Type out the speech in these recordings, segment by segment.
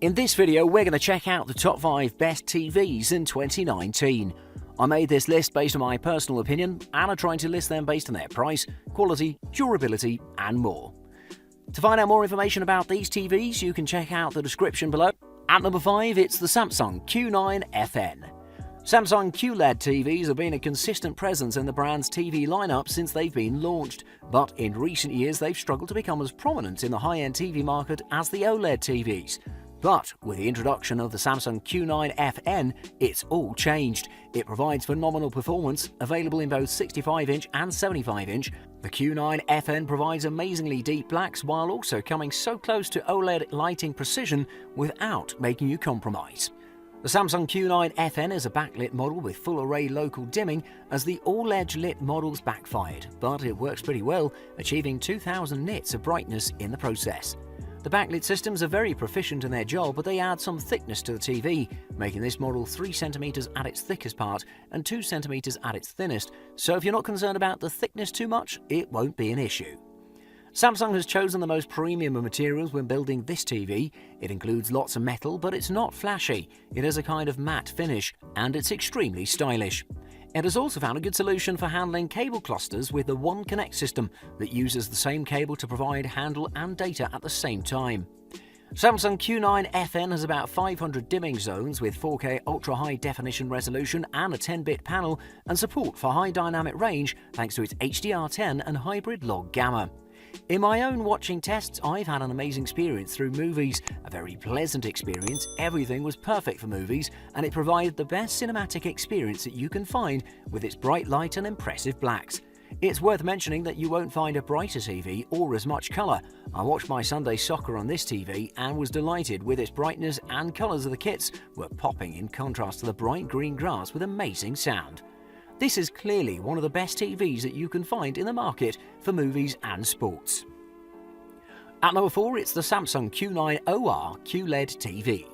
In this video, we're going to check out the top 5 best TVs in 2019. I made this list based on my personal opinion, and I'm trying to list them based on their price, quality, durability, and more. To find out more information about these TVs, you can check out the description below. At number 5, it's the Samsung Q9 FN. Samsung QLED TVs have been a consistent presence in the brand's TV lineup since they've been launched, but in recent years they've struggled to become as prominent in the high-end TV market as the OLED TVs. But with the introduction of the Samsung Q9 FN, it's all changed. It provides phenomenal performance, available in both 65-inch and 75-inch. The Q9 FN provides amazingly deep blacks while also coming so close to OLED lighting precision without making you compromise. The Samsung Q9 FN is a backlit model with full-array local dimming, as the all-edge lit models backfired, but it works pretty well, achieving 2000 nits of brightness in the process. The backlit systems are very proficient in their job, but they add some thickness to the TV, making this model 3 cm at its thickest part and 2 cm at its thinnest, so if you're not concerned about the thickness too much, it won't be an issue. Samsung has chosen the most premium of materials when building this TV. It includes lots of metal, but it's not flashy. It has a kind of matte finish, and it's extremely stylish. It has also found a good solution for handling cable clusters with the One Connect system that uses the same cable to provide handle and data at the same time. Samsung Q9 FN has about 500 dimming zones with 4K ultra-high definition resolution and a 10-bit panel, and support for high dynamic range thanks to its HDR10 and hybrid log gamma. In my own watching tests, I've had an amazing experience through movies, a very pleasant experience. Everything was perfect for movies, and it provided the best cinematic experience that you can find with its bright light and impressive blacks. It's worth mentioning that you won't find a brighter TV or as much colour. I watched my Sunday soccer on this TV and was delighted with its brightness, and colours of the kits were popping in contrast to the bright green grass with amazing sound. This is clearly one of the best TVs that you can find in the market for movies and sports. At number 4, it's the Samsung Q9 OR QLED TV.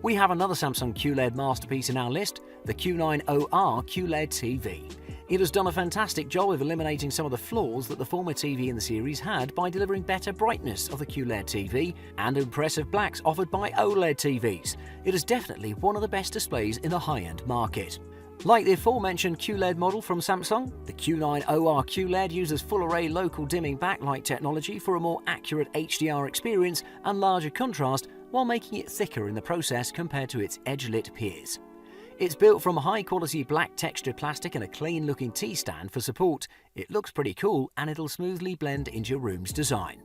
We have another Samsung QLED masterpiece in our list, the Q9 OR QLED TV. It has done a fantastic job of eliminating some of the flaws that the former TV in the series had by delivering better brightness of the QLED TV and impressive blacks offered by OLED TVs. It is definitely one of the best displays in the high-end market. Like the aforementioned QLED model from Samsung, the Q9 OR QLED uses full-array local dimming backlight technology for a more accurate HDR experience and larger contrast, while making it thicker in the process compared to its edge-lit peers. It's built from high-quality black textured plastic and a clean-looking T-stand for support. It looks pretty cool, and it'll smoothly blend into your room's design.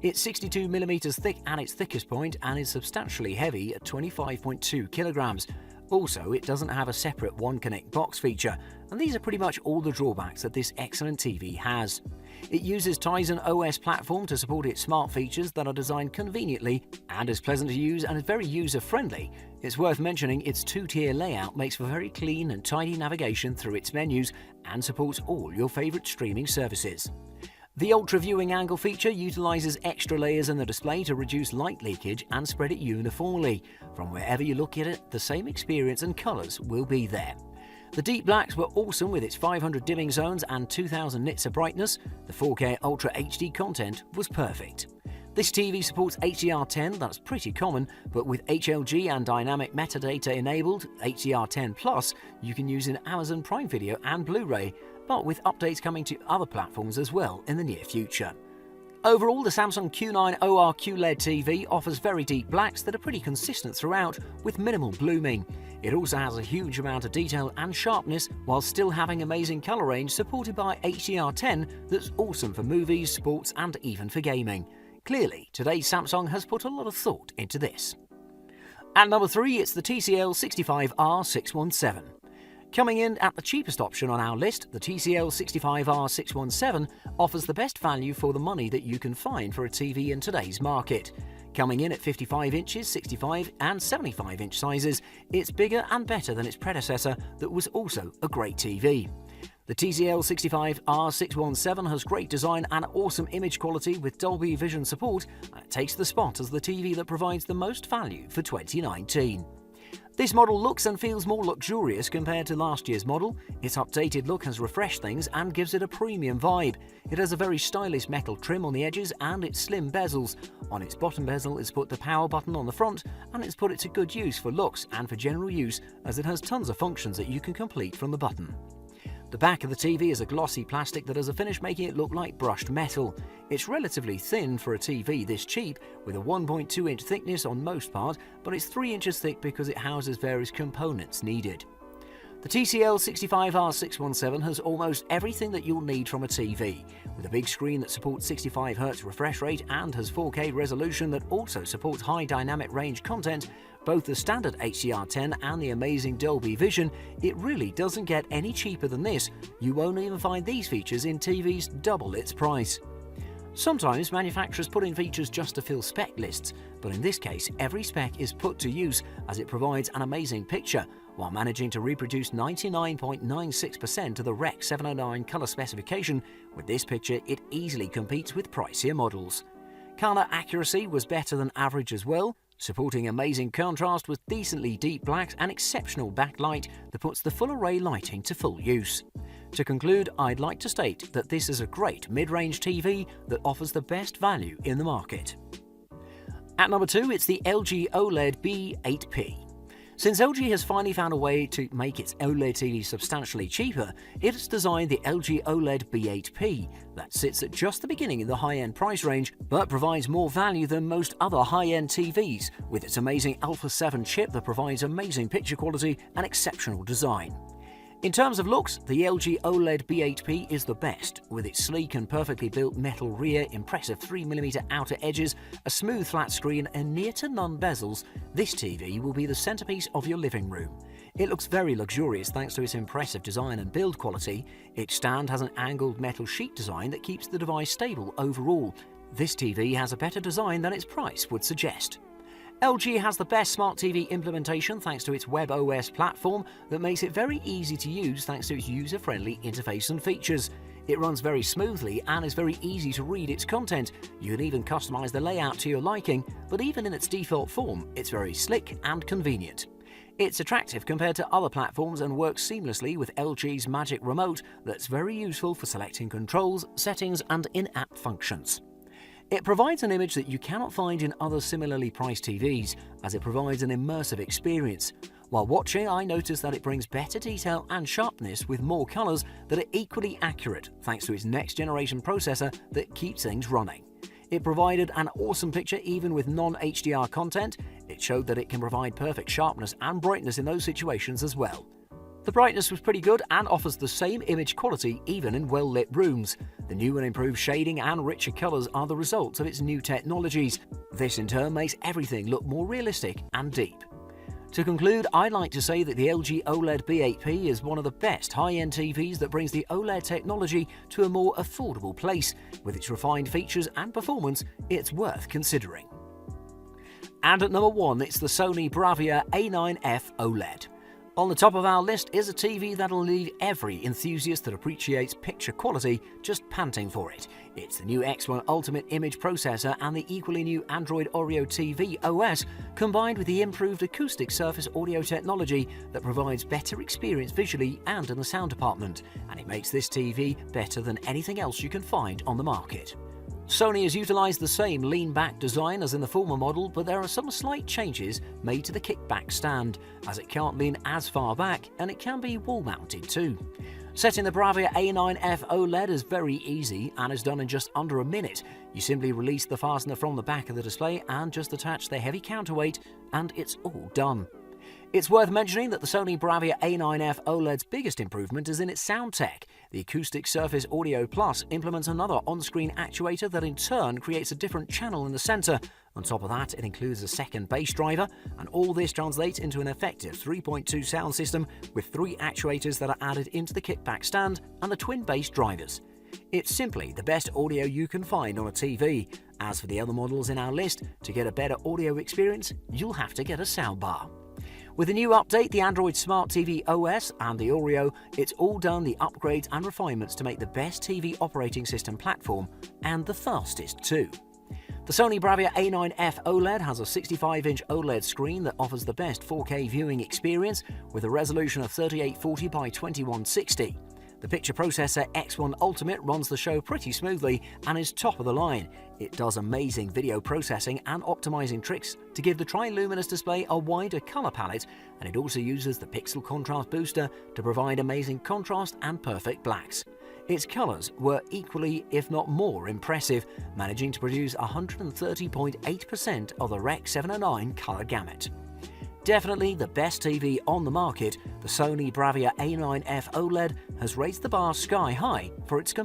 It's 62mm thick at its thickest point and is substantially heavy at 25.2 kilograms. Also, it doesn't have a separate One Connect box feature, and these are pretty much all the drawbacks that this excellent TV has. It uses Tizen OS platform to support its smart features that are designed conveniently and is pleasant to use and is very user-friendly. It's worth mentioning its 2-tier layout makes for very clean and tidy navigation through its menus and supports all your favourite streaming services. The Ultra Viewing Angle feature utilizes extra layers in the display to reduce light leakage and spread it uniformly. From wherever you look at it, the same experience and colors will be there. The deep blacks were awesome with its 500 dimming zones and 2000 nits of brightness. The 4K Ultra HD content was perfect. This TV supports HDR10, that's pretty common, but with HLG and dynamic metadata enabled, HDR10 Plus, you can use in Amazon Prime Video and Blu-ray, but with updates coming to other platforms as well in the near future. Overall, the Samsung Q9 OR QLED TV offers very deep blacks that are pretty consistent throughout with minimal blooming. It also has a huge amount of detail and sharpness while still having amazing color range supported by HDR10 that's awesome for movies, sports and even for gaming. Clearly, today's Samsung has put a lot of thought into this. At number 3, it's the TCL 65R617. Coming in at the cheapest option on our list, the TCL 65R617 offers the best value for the money that you can find for a TV in today's market. Coming in at 55 inches, 65 and 75 inch sizes, it's bigger and better than its predecessor that was also a great TV. The TCL 65R617 has great design and awesome image quality with Dolby Vision support, and it takes the spot as the TV that provides the most value for 2019. This model looks and feels more luxurious compared to last year's model. Its updated look has refreshed things and gives it a premium vibe. It has a very stylish metal trim on the edges and its slim bezels. On its bottom bezel is put the power button on the front, and it's put it to good use for looks and for general use, as it has tons of functions that you can complete from the button. The back of the TV is a glossy plastic that has a finish making it look like brushed metal. It's relatively thin for a TV this cheap, with a 1.2-inch thickness on most part, but it's 3 inches thick because it houses various components needed. The TCL 65R617 has almost everything that you'll need from a TV, with a big screen that supports 65Hz refresh rate and has 4K resolution that also supports high dynamic range content, both the standard HDR10 and the amazing Dolby Vision. It really doesn't get any cheaper than this. You won't even find these features in TVs double its price. Sometimes manufacturers put in features just to fill spec lists, but in this case every spec is put to use as it provides an amazing picture, while managing to reproduce 99.96% of the Rec 709 colour specification. With this picture, it easily competes with pricier models. Colour accuracy was better than average as well, supporting amazing contrast with decently deep blacks and exceptional backlight that puts the full array lighting to full use. To conclude, I'd like to state that this is a great mid-range TV that offers the best value in the market. At number 2, it's the LG OLED B8P. Since LG has finally found a way to make its OLED TV substantially cheaper, it has designed the LG OLED B8P that sits at just the beginning in the high-end price range, but provides more value than most other high-end TVs, with its amazing Alpha 7 chip that provides amazing picture quality and exceptional design. In terms of looks, the LG OLED B8P is the best, with its sleek and perfectly built metal rear, impressive 3mm outer edges, a smooth flat screen and near to none bezels. This TV will be the centerpiece of your living room. It looks very luxurious thanks to its impressive design and build quality. Its stand has an angled metal sheet design that keeps the device stable overall. This TV has a better design than its price would suggest. LG has the best smart TV implementation thanks to its WebOS platform that makes it very easy to use thanks to its user-friendly interface and features. It runs very smoothly and is very easy to read its content. You can even customize the layout to your liking, but even in its default form, it's very slick and convenient. It's attractive compared to other platforms and works seamlessly with LG's Magic Remote that's very useful for selecting controls, settings and in-app functions. It provides an image that you cannot find in other similarly priced TVs, as it provides an immersive experience. While watching, I noticed that it brings better detail and sharpness with more colours that are equally accurate thanks to its next-generation processor that keeps things running. It provided an awesome picture even with non-HDR content. It showed that it can provide perfect sharpness and brightness in those situations as well. The brightness was pretty good and offers the same image quality even in well-lit rooms. The new and improved shading and richer colours are the results of its new technologies. This in turn makes everything look more realistic and deep. To conclude, I'd like to say that the LG OLED B8P is one of the best high-end TVs that brings the OLED technology to a more affordable place. With its refined features and performance, it's worth considering. And at number 1, it's the Sony Bravia A9F OLED. On the top of our list is a TV that'll leave every enthusiast that appreciates picture quality just panting for it. It's the new X1 Ultimate Image Processor and the equally new Android Oreo TV OS, combined with the improved acoustic surface audio technology that provides better experience visually and in the sound department, and it makes this TV better than anything else you can find on the market. Sony has utilised the same lean-back design as in the former model, but there are some slight changes made to the kickback stand, as it can't lean as far back and it can be wall-mounted too. Setting the Bravia A9F OLED is very easy and is done in just under a minute. You simply release the fastener from the back of the display and just attach the heavy counterweight and it's all done. It's worth mentioning that the Sony Bravia A9F OLED's biggest improvement is in its sound tech. The Acoustic Surface Audio Plus implements another on-screen actuator that in turn creates a different channel in the center. On top of that, it includes a second bass driver, and all this translates into an effective 3.2 sound system with 3 actuators that are added into the kickback stand and the twin bass drivers. It's simply the best audio you can find on a TV. As for the other models in our list, to get a better audio experience, you'll have to get a soundbar. With the new update, the Android Smart TV OS and the Oreo, it's all done the upgrades and refinements to make the best TV operating system platform, and the fastest too. The Sony Bravia A9F OLED has a 65-inch OLED screen that offers the best 4K viewing experience with a resolution of 3840 by 2160. The picture processor X1 Ultimate runs the show pretty smoothly and is top of the line. It does amazing video processing and optimizing tricks to give the tri-luminous display a wider color palette, and it also uses the Pixel Contrast Booster to provide amazing contrast and perfect blacks. Its colors were equally, if not more, impressive, managing to produce 130.8% of the Rec. 709 color gamut. Definitely the best TV on the market, the Sony Bravia A9F OLED has raised the bar sky high for its competitors.